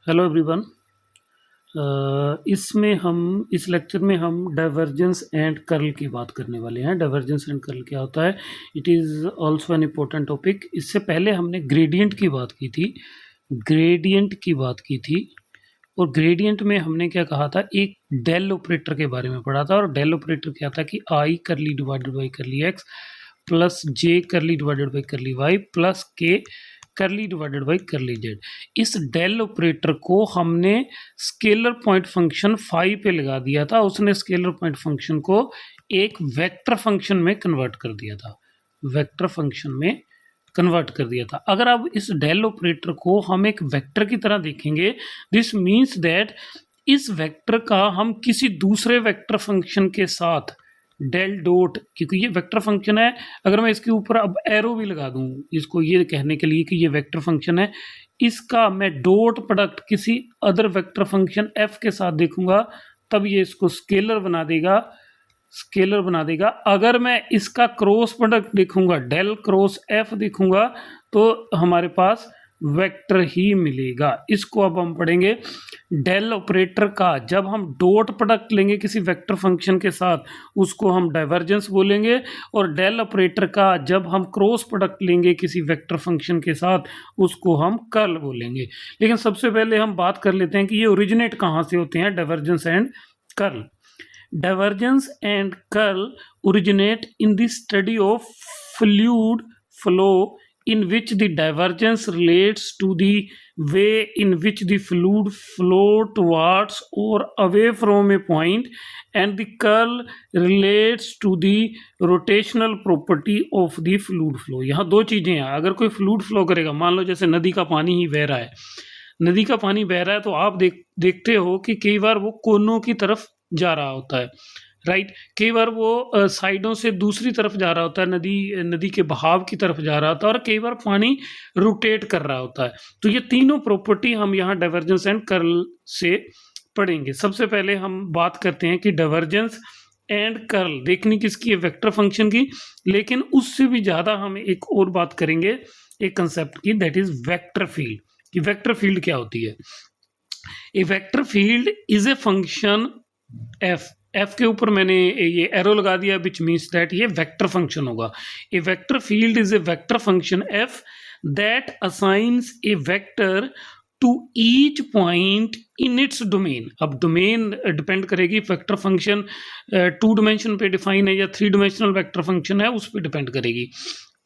Hello everyone. इसमें हम इस लेक्चर में हम डाइवर्जेंस एंड कर्ल की बात करने वाले हैं। डाइवर्जेंस एंड कर्ल क्या होता है? It is also an important topic. इससे पहले हमने ग्रेडियंट की बात की थी। और ग्रेडियंट में हमने क्या कहा था, एक डेल ऑपरेटर के बारे में पढ़ा था। और डेल ऑपरेटर क्या था कि I curly divided by curly x plus J curly divided by curly Y plus के curly divided by curly Z. इस डेल ऑपरेटर को हमने स्केलर पॉइंट फंक्शन फाई पे लगा दिया था। उसने स्केलर पॉइंट फंक्शन को एक वेक्टर फंक्शन में कन्वर्ट कर दिया था। अगर अब इस डेल ऑपरेटर को हम एक वेक्टर की तरह देखेंगे, दिस मीन्स दैट इस वेक्टर का हम किसी दूसरे वेक्टर फंक्शन के साथ डेल डॉट, क्योंकि ये वेक्टर फंक्शन है, अगर मैं इसके ऊपर अब एरो भी लगा दूं इसको ये कहने के लिए कि ये वेक्टर फंक्शन है, इसका मैं डॉट प्रोडक्ट किसी अदर वेक्टर फंक्शन एफ के साथ देखूंगा तब ये इसको स्केलर बना देगा। अगर मैं इसका क्रॉस प्रोडक्ट देखूंगा, डेल क्रॉस एफ देखूंगा, तो हमारे पास वेक्टर ही मिलेगा। इसको अब हम पढ़ेंगे। डेल ऑपरेटर का जब हम डॉट प्रोडक्ट लेंगे किसी वेक्टर फंक्शन के साथ, उसको हम डाइवर्जेंस बोलेंगे। और डेल ऑपरेटर का जब हम क्रॉस प्रोडक्ट लेंगे किसी वेक्टर फंक्शन के साथ, उसको हम कर्ल बोलेंगे। लेकिन सबसे पहले हम बात कर लेते हैं कि ये ओरिजिनेट कहाँ से होते हैं, divergence and curl. Divergence and curl originate in the study of fluid flow, in which the divergence relates to the way in which the fluid flow towards or away from a point, and the curl relates to the rotational property of the fluid flow। यहाँ दो चीज़ें हैं। अगर कोई fluid flow करेगा, मान लो जैसे नदी का पानी ही बह रहा है, तो आप देखते हो कि कई बार वो कोनों की तरफ जा रहा होता है, राइट। कई बार वो साइडों से दूसरी तरफ जा रहा होता है, नदी के बहाव की तरफ जा रहा होता है, और कई बार पानी रोटेट कर रहा होता है। तो ये तीनों प्रॉपर्टी हम यहाँ डाइवर्जेंस एंड कर्ल से पढ़ेंगे। सबसे पहले हम बात करते हैं कि डाइवर्जेंस एंड कर्ल देखनी किसकी है, वेक्टर फंक्शन की। लेकिन उससे भी ज़्यादा हम एक और बात करेंगे, एक कंसेप्ट की, दैट इज वेक्टर फील्ड। कि वेक्टर फील्ड क्या होती है। A vector field is a function F के ऊपर मैंने ये एरो लगा दिया, विच मीन्स दैट ये वेक्टर फंक्शन होगा। A vector field is a vector function F that assigns a vector to each point in its domain. अब domain depend करेगी, वेक्टर फंक्शन 2 डायमेंशन पे डिफाइन है या 3 डायमेंशनल वेक्टर फंक्शन है, उस पर डिपेंड करेगी।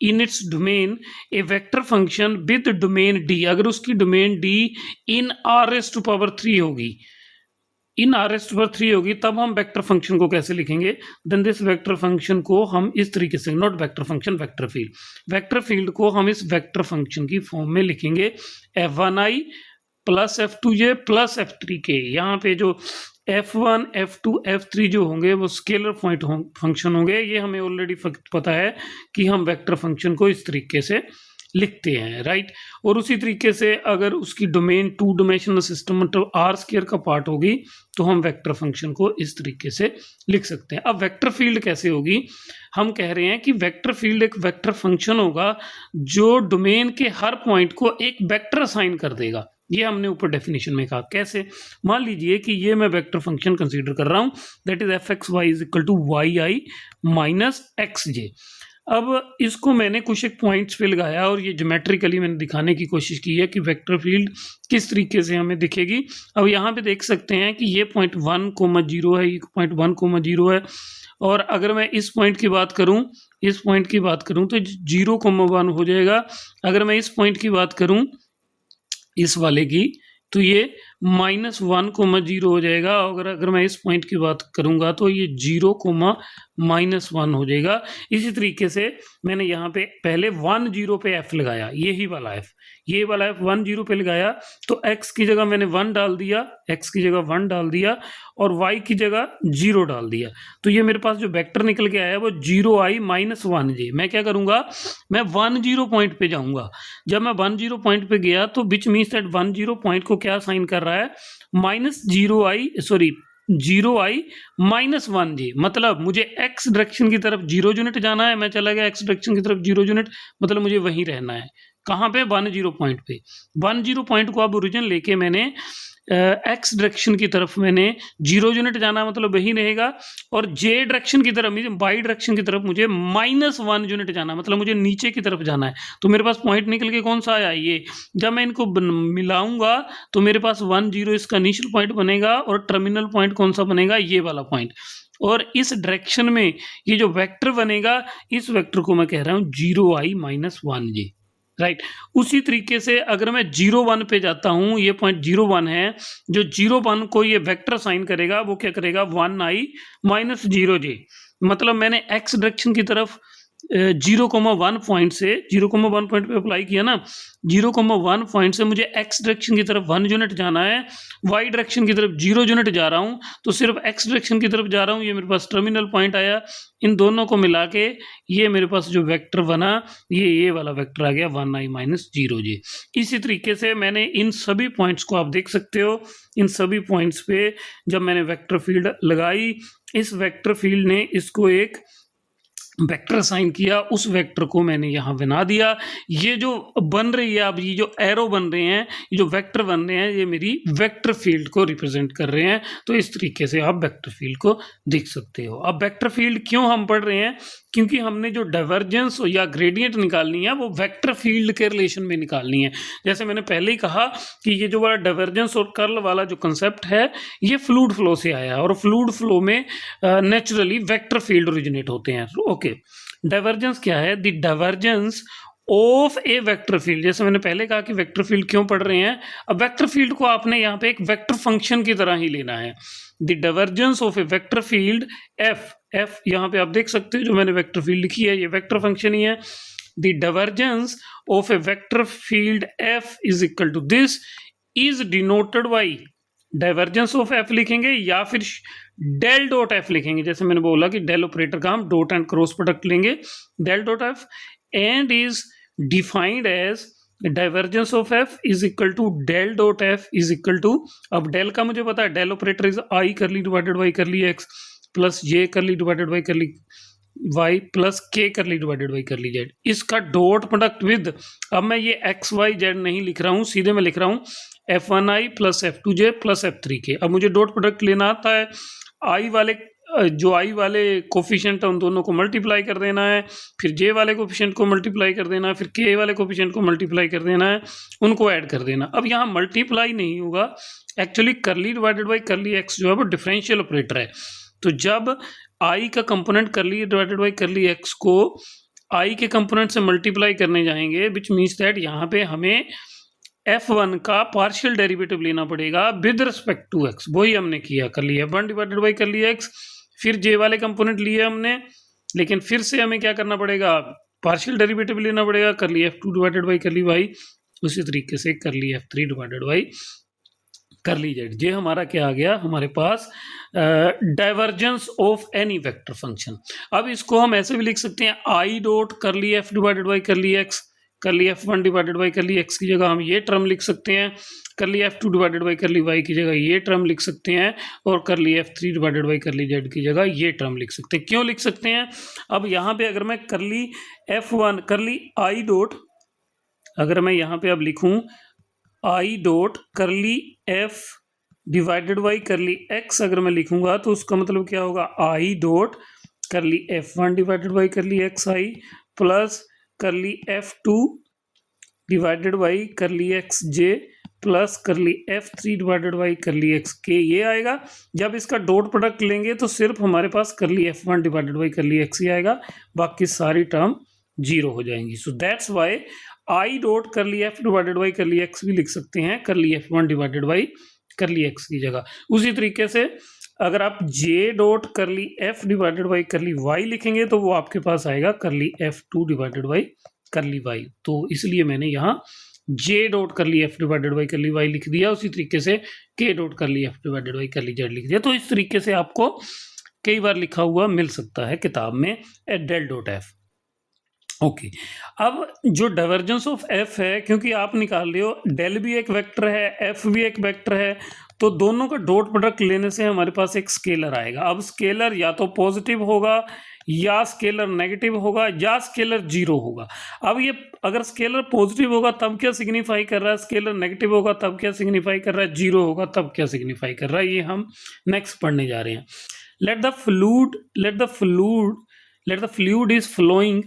इन its domain A vector function with domain D, अगर उसकी डोमेन डी इन r⁻³ होगी, तब हम वेक्टर फंक्शन को कैसे लिखेंगे, देन दिस वेक्टर फंक्शन को हम इस तरीके से, not vector function, vector field को हम इस वेक्टर फंक्शन की फॉर्म में लिखेंगे, f1i plus f2j plus f3k। यहाँ पे जो f1, f2, f3 जो होंगे वो स्केलर पॉइंट फंक्शन होंगे। ये हमें ऑलरेडी पता है कि हम वेक्टर फंक्शन को इस तरीके से लिखते हैं, राइट। और उसी तरीके से अगर उसकी डोमेन 2 डायमेंशनल सिस्टम मतलब r² का पार्ट होगी, तो हम वेक्टर फंक्शन को इस तरीके से लिख सकते हैं। अब वेक्टर फील्ड कैसे होगी, हम कह रहे हैं कि वेक्टर फील्ड एक वेक्टर फंक्शन होगा जो डोमेन के हर पॉइंट को एक वेक्टर असाइन कर देगा। ये हमने ऊपर डेफिनेशन में कहा। कैसे, मान लीजिए कि ये मैं वेक्टर फंक्शन कंसीडर कर रहा हूं, that is fxy is equal to yi minus xj। अब इसको मैंने कुछ एक पॉइंट्स पे लगाया और ये ज्योमेट्रिकली मैंने दिखाने की कोशिश की है कि वेक्टर फील्ड किस तरीके से हमें दिखेगी। अब यहाँ पे देख सकते हैं कि ये पॉइंट 1,0 है, ये पॉइंट 1,0 है। और अगर मैं इस पॉइंट की बात करूं, तो 0,1 हो जाएगा। अगर मैं इस पॉइंट की बात करूं, इस वाले की, तो ये -1,0 हो जाएगा। और अगर मैं इस पॉइंट की बात करूंगा तो ये 0,-1 हो जाएगा। इसी तरीके से मैंने यहाँ पे पहले 1,0 पे f लगाया, ये वाला f 1,0 पे लगाया, तो x की जगह मैंने 1 डाल दिया, और y की जगह 0 डाल दिया। तो ये मेरे पास जो वेक्टर निकल के आया वो 0i माइनस 1j। मैं क्या करूंगा, मैं 10 पॉइंट पे जाऊंगा। जब मैं 10 पॉइंट पे गया तो विच मीन्स दैट 10 पॉइंट को क्या साइन कर रहा है, -0i माइनस 1j। मतलब मुझे x डायरेक्शन की तरफ 0 यूनिट जाना है, मैं चला गया x डायरेक्शन की तरफ 0 यूनिट, मतलब मुझे वहीं रहना है। कहाँ पे 10 पॉइंट पे। 10 पॉइंट को अब ओरिजिन लेके मैंने एक्स डायरेक्शन की तरफ मैंने 0 यूनिट जाना मतलब वही रहेगा, और जे डायरेक्शन की तरफ वाई डायरेक्शन की तरफ मुझे -1 यूनिट जाना मतलब मुझे नीचे की तरफ जाना है। तो मेरे पास पॉइंट निकल के कौन सा आया ये, जब मैं इनको मिलाऊंगा तो मेरे पास 1 0 इसका इनिशियल पॉइंट बनेगा और टर्मिनल पॉइंट कौन सा बनेगा, ये वाला पॉइंट। और इस डायरेक्शन में ये जो वेक्टर बनेगा, इस वेक्टर को मैं कह रहा हूं 0i-1j, राइट। उसी तरीके से अगर मैं 0 1 पे जाता हूं, ये पॉइंट 0 1 है, जो 0 1 को ये वेक्टर साइन करेगा वो क्या करेगा 1i-0j, मतलब मैंने x डायरेक्शन की तरफ 0,1 पॉइंट से 0,1 पॉइंट पे अप्लाई किया ना, 0,1 पॉइंट से मुझे x डायरेक्शन की तरफ 1 यूनिट जाना है, y डायरेक्शन की तरफ 0 यूनिट जा रहा हूं, तो सिर्फ x डायरेक्शन की तरफ जा रहा हूं, ये मेरे पास टर्मिनल पॉइंट आया। इन दोनों को मिला के ये मेरे पास जो वेक्टर बना, ये वाला वेक्टर आ गया 1i-0j। इसी तरीके से मैंने इन सभी पॉइंट्स को आप देख सकते हो, इन सभी पॉइंट्स पे जब मैंने वेक्टर फील्ड लगाई, इस वेक्टर फील्ड ने इसको एक वेक्टर साइन किया, उस वेक्टर को मैंने यहाँ बना दिया। ये जो बन रही है अब, ये जो एरो बन रहे हैं, ये जो वेक्टर बन रहे हैं, ये मेरी वेक्टर फील्ड को रिप्रेजेंट कर रहे हैं। तो इस तरीके से आप वेक्टर फील्ड को देख सकते हो। अब वेक्टर फील्ड क्यों हम पढ़ रहे हैं, क्योंकि हमने जो डाइवर्जेंस या ग्रेडियंट निकालनी है वो वेक्टर फील्ड के रिलेशन में निकालनी है। जैसे मैंने पहले ही कहा कि ये जो वाला डाइवर्जेंस और कर्ल वाला जो कंसेप्ट है, ये फ्लूइड फ्लो से आया है, और फ्लूइड फ्लो में नेचुरली वेक्टर फील्ड ओरिजिनेट होते हैं। ओके, डाइवर्जेंस क्या है, the divergence of a vector field. जैसे मैंने पहले कहा कि वेक्टर फील्ड क्यों पढ़ रहे हैं, अब वेक्टर फील्ड को आपने यहाँ पे एक वेक्टर फंक्शन की तरह ही लेना है। The divergence of a vector field F यहाँ पे आप देख सकते हो, जो मैंने वेक्टर फील्ड लिखी है ये वेक्टर फंक्शन ही है। The divergence of a vector field F is equal to this is denoted by, divergence of F लिखेंगे या फिर डेल डॉट एफ लिखेंगे। जैसे मैंने बोला कि डेल ऑपरेटर का हम डॉट एंड क्रॉस प्रोडक्ट लेंगे, del dot F, and is defined as divergence of F is equal to del dot F is equal to, अब डेल का मुझे पता है, del operator is i curly divided by curly x plus J curly divided by curly Y plus के curly divided by curly z. इसका dot product with, अब मैं ये एक्स वाई जेड नहीं लिख रहा हूँ, सीधे मैं लिख रहा हूँ f1i plus f2j plus f3k। अब मुझे डॉट प्रोडक्ट लेना आता है, आई वाले जो आई वाले कोफिशिएंट है उन दोनों को मल्टीप्लाई कर देना है, फिर जे वाले कोफिशिएंट को मल्टीप्लाई कर देना है, फिर के वाले कोफिशिएंट को मल्टीप्लाई कर देना है, उनको ऐड कर देना। अब यहाँ मल्टीप्लाई नहीं होगा, एक्चुअली करली डिवाइडेड बाई करली एक्स जो है वो डिफरेंशियल ऑपरेटर है। तो जब आई का कंपोनेंट करली डिवाइडेड बाई करली एक्स को आई के कंपोनेंट से मल्टीप्लाई करने जाएंगे, विच मीन्स दैट यहाँ पे हमें f1 का पार्शियल डेरिवेटिव लेना पड़ेगा विद रिस्पेक्ट टू x, वही हमने किया, कर लिया f1 डिवाइडेड बाई कर लिया x, फिर j वाले कंपोनेंट लिए हमने, लेकिन फिर से हमें क्या करना पड़ेगा, पार्शियल डेरिवेटिव लेना पड़ेगा, कर लिया f2 डिवाइडेड बाई कर ली y, उसी तरीके से कर लिया f3 डिवाइडेड बाई कर ली जेड। ये हमारा क्या आ गया, हमारे पास divergence of any vector function. अब इसको हम ऐसे भी लिख सकते हैं, आई डॉट कर ली f डिवाइडेड बाई कर ली x, कर ली f1 डिवाइडेड बाई कर ली x की जगह हम ये टर्म लिख सकते हैं, कर ली f2 डिवाइडेड बाई कर ली y की जगह ये टर्म लिख सकते हैं, और कर ली f3 डिवाइडेड बाई कर ली z की जगह ये टर्म लिख सकते हैं। क्यों लिख सकते हैं, अब यहाँ पे अगर मैं कर ली f1 कर ली आई डॉट, अगर मैं यहाँ पे अब लिखूँ आई डॉट कर ली f डिवाइडेड बाई कर ली x, अगर मैं लिखूँगा तो उसका मतलब क्या होगा, आई डॉट कर ली f1 डिवाइडेड बाई कर ली x आई प्लस कर ली f2 डिवाइडेड बाई कर ली xj प्लस कर ली f3 डिवाइडेड बाई कर ली xk, ये आएगा। जब इसका डॉट प्रोडक्ट लेंगे तो सिर्फ हमारे पास कर ली f1 डिवाइडेड बाई कर ली x ही आएगा, बाकी सारी टर्म जीरो हो जाएंगी। So that's why I dot कर ली f डिवाइडेड बाई कर ली x भी लिख सकते हैं, कर ली f1 डिवाइडेड बाई कर ली x की जगह। उसी तरीके से अगर आप j डॉट कर ली f डिवाइडेड बाई कर ली y लिखेंगे तो वो आपके पास आएगा कर ली f2 डिवाइडेड बाई कर ली y। तो इसलिए मैंने यहाँ j डॉट कर ली f डिवाइडेड बाई कर ली y लिख दिया, उसी तरीके से k डॉट कर ली f डिवाइडेड बाई कर ली z लिख दिया। तो इस तरीके से आपको कई बार लिखा हुआ मिल सकता है किताब में डेल डॉट f। ओके, अब जो डाइवर्जेंस ऑफ f है, क्योंकि आप निकाल रहे हो डेल भी एक वेक्टर है f भी एक वेक्टर है, तो दोनों का डॉट प्रोडक्ट लेने से हमारे पास एक स्केलर आएगा। अब स्केलर या तो पॉजिटिव होगा या स्केलर नेगेटिव होगा या स्केलर जीरो होगा। अब ये अगर स्केलर पॉजिटिव होगा तब क्या सिग्निफाई कर रहा है, स्केलर नेगेटिव होगा तब क्या सिग्निफाई कर रहा है, जीरो होगा तब क्या सिग्निफाई कर रहा है, ये हम नेक्स्ट पढ़ने जा रहे हैं। let the fluid is flowing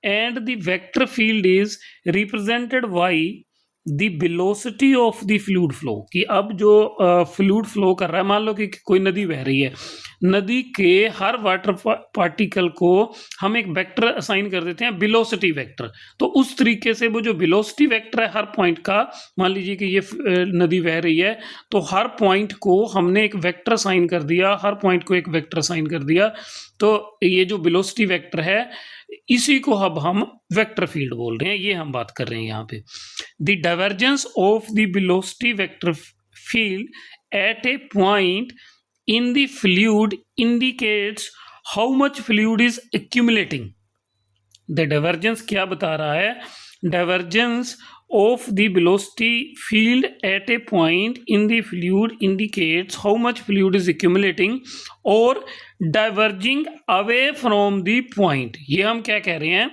and the vector field is represented by the velocity of the fluid flow। कि अब जो फ्लूइड फ्लो कर रहा है, मान लो कि कोई नदी बह रही है, नदी के हर वाटर पार्टिकल को हम एक वेक्टर असाइन कर देते हैं, वेलोसिटी वेक्टर। तो उस तरीके से वो जो वेलोसिटी वेक्टर है हर पॉइंट का, मान लीजिए कि ये नदी बह रही है तो हर पॉइंट को हमने एक वेक्टर असाइन कर दिया, हर पॉइंट को एक वेक्टर असाइन कर दिया। तो ये जो वेलोसिटी वेक्टर है इसी को अब हम वेक्टर फील्ड बोल रहे हैं, ये हम बात कर रहे हैं यहाँ पे। The divergence of the velocity vector field at A point in the fluid indicates how much fluid is accumulating। the divergence क्या बता रहा है, divergence of the velocity field at a point in the fluid indicates how much fluid is accumulating or diverging away from the point। ये हम क्या कह रहे हैं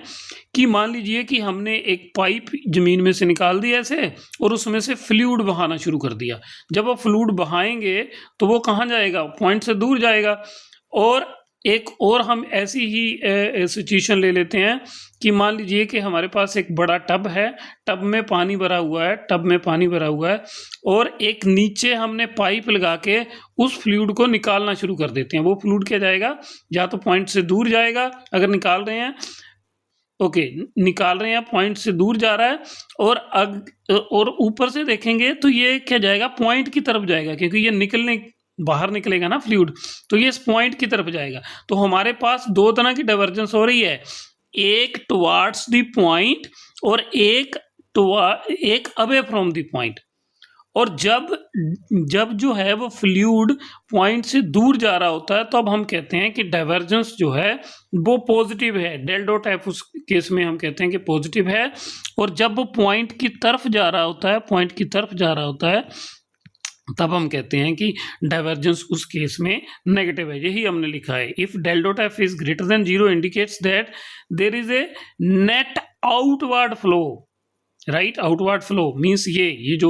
कि मान लीजिए कि हमने एक पाइप जमीन में से निकाल दिया ऐसे और उसमें से फ्लूइड बहाना शुरू कर दिया। जब वो फ्लूइड बहाएंगे तो वो कहाँ जाएगा, पॉइंट से दूर जाएगा। और एक और हम ऐसी ही सिचुएशन ले लेते हैं कि मान लीजिए कि हमारे पास एक बड़ा टब है, टब में पानी भरा हुआ है, और एक नीचे हमने पाइप लगा के उस फ्लूइड को निकालना शुरू कर देते हैं। वो फ्लूइड क्या जाएगा, या तो पॉइंट से दूर जाएगा, अगर निकाल रहे हैं निकाल रहे हैं पॉइंट से दूर जा रहा है, और ऊपर से देखेंगे तो ये क्या जाएगा, पॉइंट की तरफ जाएगा, क्योंकि ये बाहर निकलेगा ना फ्लूइड, तो ये इस पॉइंट की तरफ जाएगा। तो हमारे पास दो तरह की डाइवर्जेंस हो रही है, एक टुवार्ड्स द पॉइंट और एक अवे फ्रॉम द पॉइंट। और जब जो है वो फ्लूइड पॉइंट से दूर जा रहा होता है तो अब हम कहते हैं कि डाइवर्जेंस जो है वो पॉजिटिव है, डेल डॉट एफ उस केस में हम कहते हैं कि पॉजिटिव है। और जब वो पॉइंट की तरफ जा रहा होता है तब हम कहते हैं कि डाइवर्जेंस उस केस में नेगेटिव है। यही हमने लिखा है, if del dot F is greater than zero indicates that there is a net outward flow. Right, outward flow means ये जो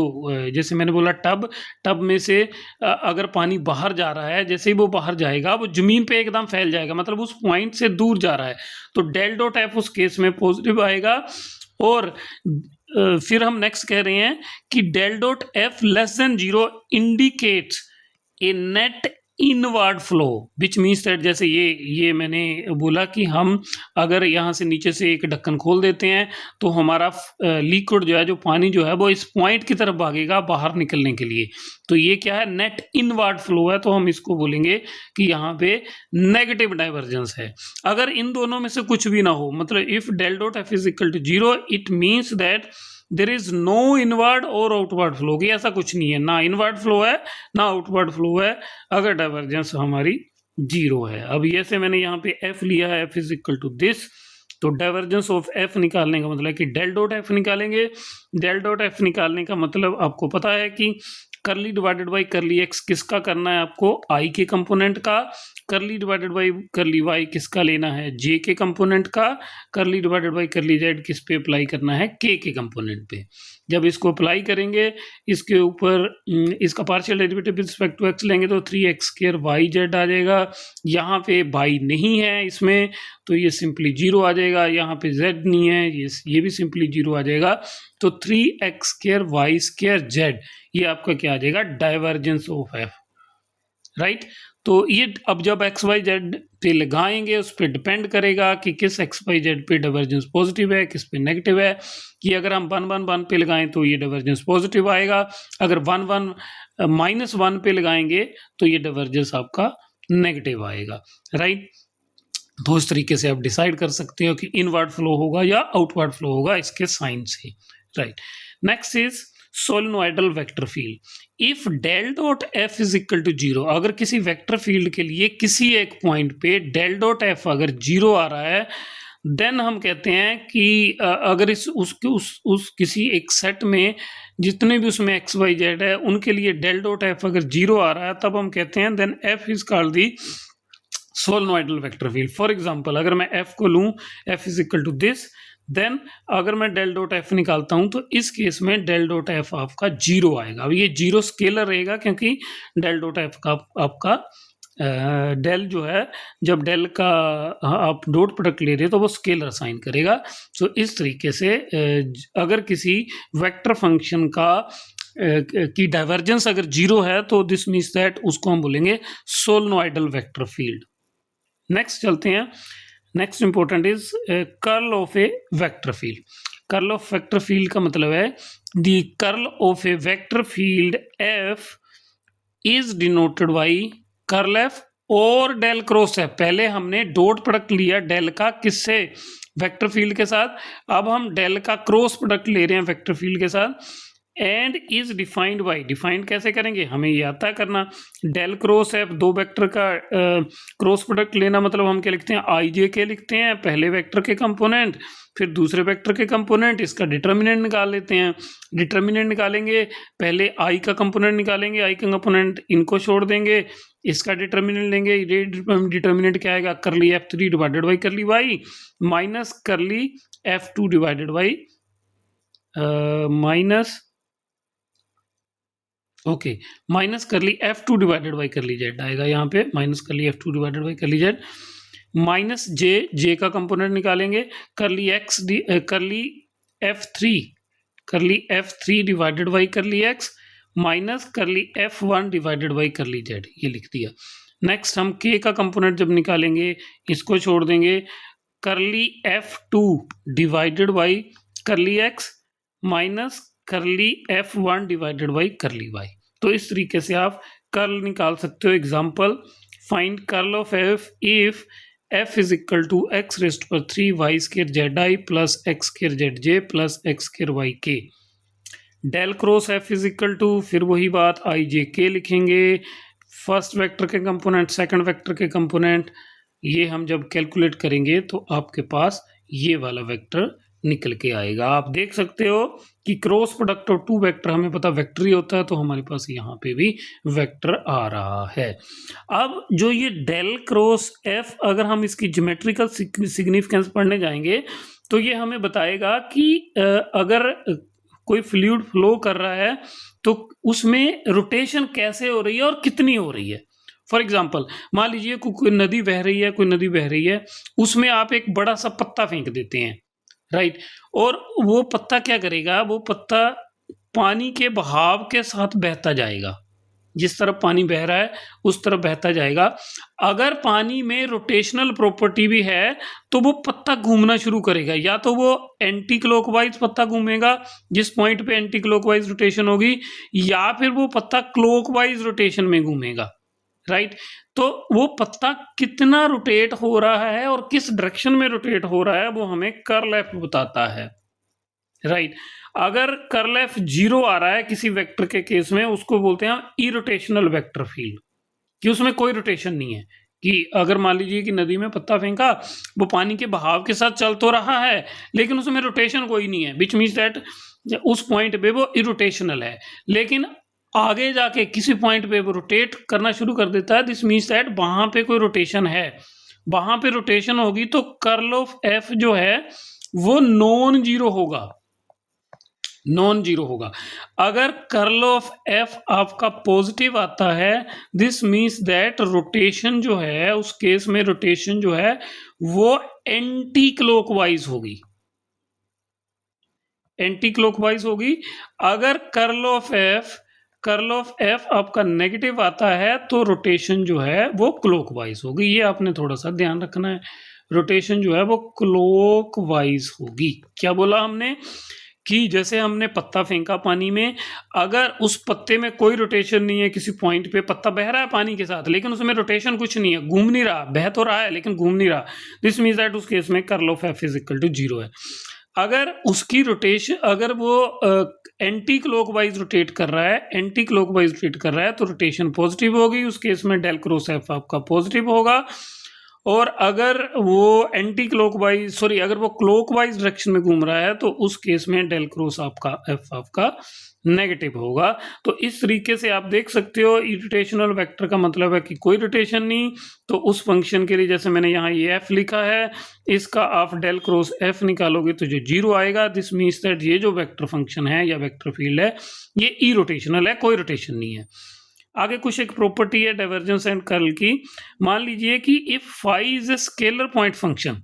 जैसे मैंने बोला टब में से अगर पानी बाहर जा रहा है, जैसे ही वो बाहर जाएगा वो जमीन पे एकदम फैल जाएगा, मतलब उस पॉइंट से दूर जा रहा है, तो डेल डॉट एफ उस केस में पॉजिटिव आएगा। और फिर हम नेक्स्ट कह रहे हैं कि del dot F less than zero indicates a net inward flow, which means that जैसे ये मैंने बोला कि हम अगर यहाँ से नीचे से एक ढक्कन खोल देते हैं तो हमारा लिक्विड जो है, जो पानी जो है वो इस पॉइंट की तरफ भागेगा बाहर निकलने के लिए। तो ये क्या है, नेट इनवर्ड फ्लो है, तो हम इसको बोलेंगे कि यहाँ पे नेगेटिव डाइवर्जेंस है। अगर इन दोनों में से कुछ भी ना हो, मतलब if del dot F is equal to zero, it means that there is no inward और आउटवर्ड फ्लो, की ऐसा कुछ नहीं है, ना इनवर्ड फ्लो है ना आउटवर्ड फ्लो है, अगर डाइवर्जेंस हमारी जीरो है। अब ये से मैंने यहाँ पे एफ लिया है, F is equal to this, तो डाइवर्जेंस ऑफ एफ निकालने का मतलब है कि डेल डॉट एफ निकालेंगे। डेल डॉट एफ निकालने का मतलब आपको पता है कि करली डिवाइडेड बाई करली एक्स किसका करना है आपको, आई के कंपोनेंट का, करली डिवाइडेड बाई करली वाई किसका लेना है, जे के कंपोनेंट का, करली डिवाइडेड बाई करली जेड किस पे अप्लाई करना है, के कंपोनेंट पे। जब इसको अप्लाई करेंगे, इसके ऊपर इसका partial derivative with respect to x लेंगे तो 3x² वाई जेड आ जाएगा। यहाँ पे वाई नहीं है इसमें तो ये सिंपली जीरो आ जाएगा, यहाँ पे जेड नहीं है ये भी सिंपली जीरो आ जाएगा। तो 3x² y² जेड ये आपका क्या आ जाएगा, डाइवर्जेंस ऑफ एफ। राइट, तो ये अब जब एक्स वाई जेड पे लगाएंगे उस पर डिपेंड करेगा कि किस एक्स वाई जेड पे डाइवर्जेंस पॉजिटिव है, किस पे नेगेटिव है। कि अगर हम 1 1 1 पे लगाएं तो ये डाइवर्जेंस पॉजिटिव आएगा, अगर 1 1 -1 पे लगाएंगे तो ये डाइवर्जेंस आपका नेगेटिव आएगा। राइट, तो इस तरीके से आप डिसाइड कर सकते हो कि इनवर्ड फ्लो होगा या आउटवर्ड फ्लो होगा इसके साइन से। Right, next is solenoidal vector field. If del dot F is equal to zero, अगर किसी वेक्टर फील्ड के लिए किसी एक पॉइंट पे डेल डॉट एफ अगर जीरो आ रहा है, देन हम कहते हैं कि अगर उस किसी एक सेट में जितने भी उसमें एक्स वाई जेड है उनके लिए डेल डॉट एफ अगर जीरो आ रहा है, तब हम कहते हैं then F is called the solenoidal vector field. For example अगर मैं एफ को लूं, F is equal to this, then अगर मैं डेल डॉट एफ निकालता हूं तो इस केस में डेल डॉट एफ आपका 0 आएगा। अब ये 0 स्केलर रहेगा क्योंकि डेल डॉट एफ का आपका डेल जो है, जब डेल का आप डॉट प्रोडक्ट ले रहे हो तो वो स्केलर साइन करेगा। तो इस तरीके से अगर किसी वेक्टर फंक्शन का की डाइवर्जेंस अगर 0 है तो दिस मीन्स दैट उसको हम बोलेंगे सोलेनोइडल वेक्टर फील्ड। नेक्स्ट चलते हैं। Next important is curl of a vector field. Curl of vector field का मतलब है the curl of a vector field F is denoted by curl F और del cross F. पहले हमने dot product लिया del का किससे, वेक्टर फील्ड के साथ। अब हम डेल का क्रॉस प्रोडक्ट ले रहे हैं वेक्टर फील्ड के साथ। And is defined by, defined कैसे करेंगे, हमें ये आता है करना। डेल क्रॉस एफ, दो वेक्टर का क्रॉस प्रोडक्ट लेना मतलब हम क्या लिखते हैं, आई जे के लिखते हैं, पहले वेक्टर के कंपोनेंट फिर दूसरे वेक्टर के कंपोनेंट, इसका डिटर्मिनेंट निकाल लेते हैं। डिटर्मिनेंट निकालेंगे, पहले आई का कंपोनेंट निकालेंगे, आई का कंपोनेंट इनको छोड़ देंगे, इसका डिटर्मिनेंट लेंगे। डिटर्मिनेंट क्या आएगा, curly F3 divided by curly y minus curly F2 divided by minus curly F2 divided by curly Z आएगा यहाँ पे, minus curly F2 divided by curly z minus j का कंपोनेंट निकालेंगे, curly F3 divided by curly x minus curly F1 divided by curly Z, ये लिख दिया। Next हम के का कंपोनेंट जब निकालेंगे इसको छोड़ देंगे, करली F2 divided by curly x minus curly F1 divided by curly Y. तो इस तरीके से आप कर्ल निकाल सकते हो। Example, find curl of F if f is equal to x raised पर 3 y square z i plus x square z j plus x square y k. Del cross f is equal to, फिर वही बात, i j k लिखेंगे, first vector के component second vector के component, ये हम जब कैलकुलेट करेंगे तो आपके पास ये वाला वेक्टर निकल के आएगा। आप देख सकते हो कि क्रॉस प्रोडक्ट और टू वेक्टर हमें पता वेक्टर ही होता है, तो हमारे पास यहाँ पे भी वेक्टर आ रहा है। अब जो ये डेल क्रॉस एफ, अगर हम इसकी ज्योमेट्रिकल सिग्निफिकेंस पढ़ने जाएंगे तो ये हमें बताएगा कि अगर कोई फ्लूइड फ्लो कर रहा है तो उसमें रोटेशन कैसे हो रही है और कितनी हो रही है। फॉर एग्जाम्पल, मान लीजिए कोई नदी बह रही है, कोई नदी बह रही है, उसमें आप एक बड़ा सा पत्ता फेंक देते हैं, राइट, और वो पत्ता क्या करेगा, वो पत्ता पानी के बहाव के साथ बहता जाएगा, जिस तरफ पानी बह रहा है उस तरफ बहता जाएगा। अगर पानी में रोटेशनल प्रॉपर्टी भी है तो वो पत्ता घूमना शुरू करेगा, या तो वो एंटी क्लॉकवाइज पत्ता घूमेगा जिस पॉइंट पे एंटी क्लॉकवाइज रोटेशन होगी, या फिर वो पत्ता क्लॉकवाइज रोटेशन में घूमेगा, राइट। तो वो पत्ता कितना रोटेट हो रहा है और किस डायरेक्शन में रोटेट हो रहा है वो हमें कर्ल एफ बताता है, राइट। अगर कर्ल एफ 0 आ रहा है किसी वेक्टर के केस में, उसको बोलते हैं इरोटेशनल वेक्टर फील्ड, कि उसमें कोई रोटेशन नहीं है। कि अगर मान लीजिए कि नदी में पत्ता फेंका, वो पानी के बहाव के साथ चल तो रहा है लेकिन उसमें रोटेशन कोई नहीं है, विच मीन्स दैट उस पॉइंट पे वो इरोटेशनल है। लेकिन आगे जाके किसी पॉइंट पे वो रोटेट करना शुरू कर देता है, दिस मीन्स दैट वहां पे कोई रोटेशन है, वहां पे रोटेशन होगी तो कर्ल ऑफ एफ जो है वो नॉन जीरो होगा, नॉन जीरो होगा। अगर कर्ल ऑफ एफ आपका पॉजिटिव आता है, दिस मीन्स दैट रोटेशन जो है, उस केस में रोटेशन जो है वो एंटी क्लॉकवाइज होगी, एंटी क्लॉकवाइज होगी। अगर कर्ल ऑफ एफ आपका नेगेटिव आता है तो रोटेशन जो है वो क्लॉकवाइज होगी। ये आपने थोड़ा सा ध्यान रखना है, रोटेशन जो है वो क्लॉकवाइज होगी। क्या बोला हमने कि जैसे हमने पत्ता फेंका पानी में, अगर उस पत्ते में कोई रोटेशन नहीं है, किसी पॉइंट पे पत्ता बह रहा है पानी के साथ लेकिन उसमें रोटेशन कुछ नहीं है, घूम नहीं रहा, बह तो रहा है लेकिन घूम नहीं रहा, दिस मीन्स दैट उस केस में curl of F is equal to 0 है। अगर उसकी रोटेशन, अगर वो एंटी क्लॉकवाइज रोटेट कर रहा है, एंटी क्लॉकवाइज रोटेट कर रहा है तो रोटेशन पॉजिटिव होगी, उस केस में डेल क्रॉस एफ आपका पॉजिटिव होगा। और अगर वो एंटी क्लॉकवाइज, सॉरी, अगर वो क्लॉकवाइज डायरेक्शन में घूम रहा है तो उस केस में डेल क्रॉस आपका एफ आपका नेगेटिव होगा। तो इस तरीके से आप देख सकते हो इरोटेशनल वेक्टर का मतलब है कि कोई रोटेशन नहीं। तो उस फंक्शन के लिए जैसे मैंने यहाँ ये एफ लिखा है, इसका आप डेल क्रॉस एफ निकालोगे तो जो 0 आएगा, दिस मीन्स दैट ये जो वेक्टर फंक्शन है या वेक्टर फील्ड है ये इरोटेशनल है, कोई रोटेशन नहीं है। आगे कुछ एक प्रॉपर्टी है डाइवर्जेंस एंड कर्ल की। मान लीजिए कि if phi is a scalar point function,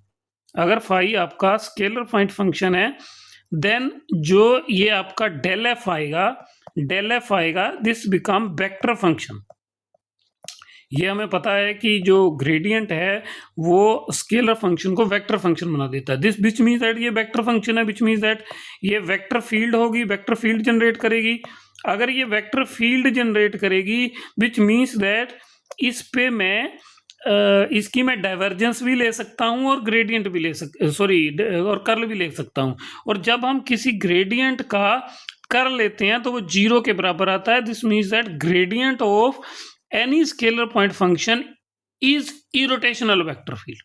अगर फाई आपका स्केलर पॉइंट फंक्शन है, देन जो ये आपका डेल एफ आएगा दिस बिकम वेक्टर फंक्शन। ये हमें पता है कि जो ग्रेडियंट है वो स्केलर फंक्शन को वेक्टर फंक्शन बना देता है। दिस विच मीन्स दैट ये वेक्टर फंक्शन है, विच मीन्स दैट ये वेक्टर फील्ड होगी, वेक्टर फील्ड जनरेट करेगी। अगर ये वेक्टर फील्ड जनरेट करेगी विच मीन्स दैट इस पे मैं इसकी मैं डाइवर्जेंस भी ले सकता हूं और ग्रेडियंट भी ले और कर्ल भी ले सकता हूं। और जब हम किसी ग्रेडियंट का कर्ल लेते हैं तो वो 0 के बराबर आता है। This means that gradient of any scalar point function is irrotational vector field.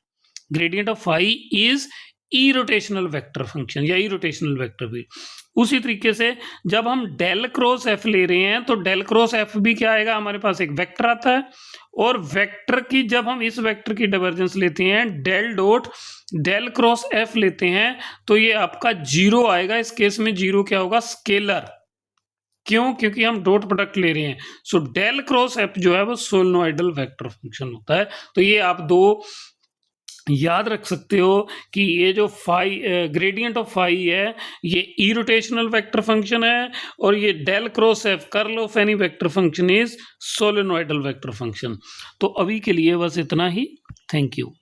Gradient of phi is irrotational vector function या इरोटेशनल वेक्टर फील्ड। उसी तरीके से जब हम डेल क्रॉस एफ ले रहे हैं तो डेल क्रॉस एफ भी क्या आएगा, हमारे पास एक वेक्टर आता है और वेक्टर की जब हम इस वेक्टर की डाइवर्जेंस लेते हैं del dot del cross F लेते हैं तो ये आपका 0 आएगा। इस केस में 0 क्या होगा, स्केलर। क्यों? क्योंकि हम डॉट प्रोडक्ट ले रहे हैं। सो डेल क्रॉस एफ जो है वो सोलेनोइडल वेक्टर फंक्शन होता है। तो ये आप दो याद रख सकते हो कि ये जो फाई ग्रेडियंट ऑफ फाई है ये इरोटेशनल वेक्टर फंक्शन है और ये del cross F curl of any vector function is solenoidal vector function. तो अभी के लिए बस इतना ही। Thank you.